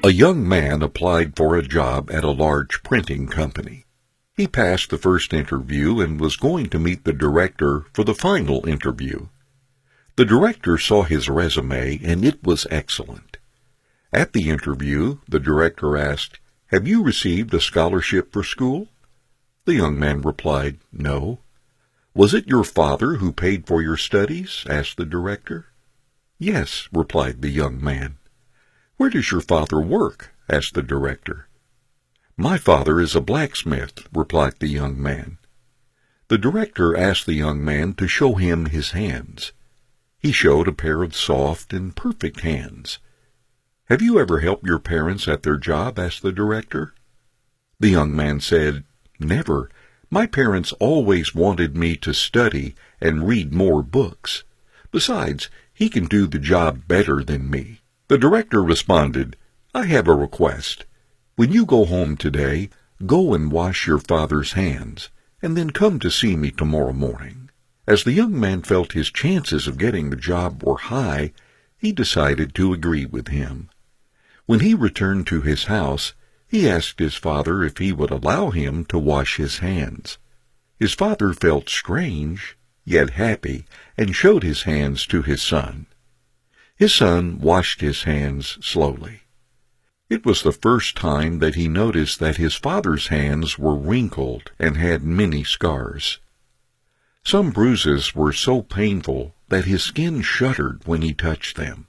A young man applied for a job at a large printing company. He passed the first interview and was going to meet the director for the final interview. The director saw his resume, and it was excellent. At the interview, the director asked, "Have you received a scholarship for school?" The young man replied, "No." "Was it your father who paid for your studies?" asked the director. "Yes," replied the young man. "Where does your father work?" asked the director. "My father is a blacksmith," replied the young man. The director asked the young man to show him his hands. He showed a pair of soft and perfect hands. "Have you ever helped your parents at their job?" asked the director. The young man said, "Never. My parents always wanted me to study and read more books. Besides, he can do the job better than me." The director responded, "I have a request. When you go home today, go and wash your father's hands, and then come to see me tomorrow morning." As the young man felt his chances of getting the job were high, he decided to agree with him. When he returned to his house, he asked his father if he would allow him to wash his hands. His father felt strange, yet happy, and showed his hands to his son. His son washed his hands slowly. It was the first time that he noticed that his father's hands were wrinkled and had many scars. Some bruises were so painful that his skin shuddered when he touched them.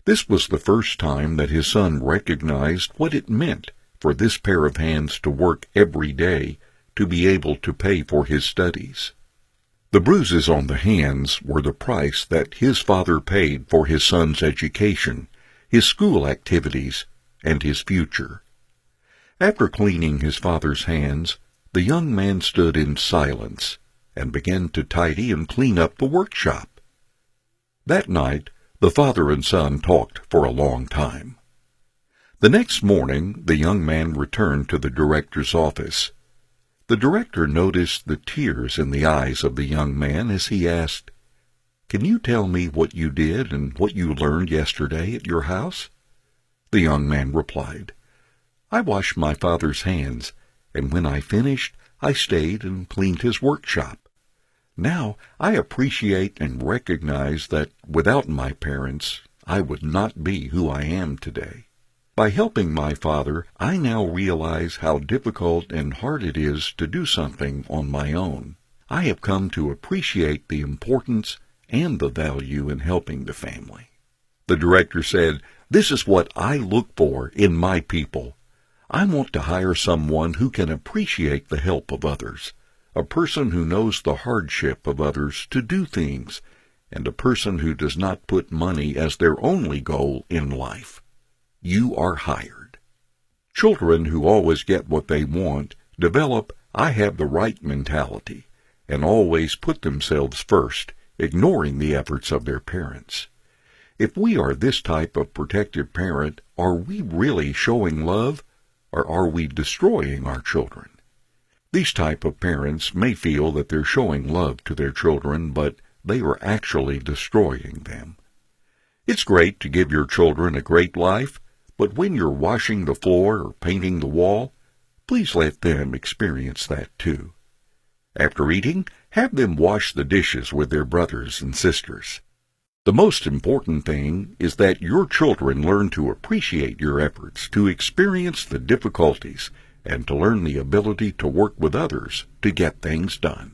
This was the first time that his son recognized what it meant for this pair of hands to work every day to be able to pay for his studies. The bruises on the hands were the price that his father paid for his son's education, his school activities, and his future. After cleaning his father's hands, the young man stood in silence and began to tidy and clean up the workshop. That night, the father and son talked for a long time. The next morning, the young man returned to the director's office. The director noticed the tears in the eyes of the young man as he asked, "Can you tell me what you did and what you learned yesterday at your house?" The young man replied, "I washed my father's hands, and when I finished, I stayed and cleaned his workshop. Now I appreciate and recognize that without my parents, I would not be who I am today. By helping my father, I now realize how difficult and hard it is to do something on my own. I have come to appreciate the importance and the value in helping the family." The director said, "This is what I look for in my people. I want to hire someone who can appreciate the help of others, a person who knows the hardship of others to do things, and a person who does not put money as their only goal in life. You are hired." Children who always get what they want develop "I have the right" mentality and always put themselves first, ignoring the efforts of their parents. If we are this type of protective parent, are we really showing love, or are we destroying our children? These type of parents may feel that they're showing love to their children, but they are actually destroying them. It's great to give your children a great life, but when you're washing the floor or painting the wall, please let them experience that too. After eating, have them wash the dishes with their brothers and sisters. The most important thing is that your children learn to appreciate your efforts, to experience the difficulties, and to learn the ability to work with others to get things done.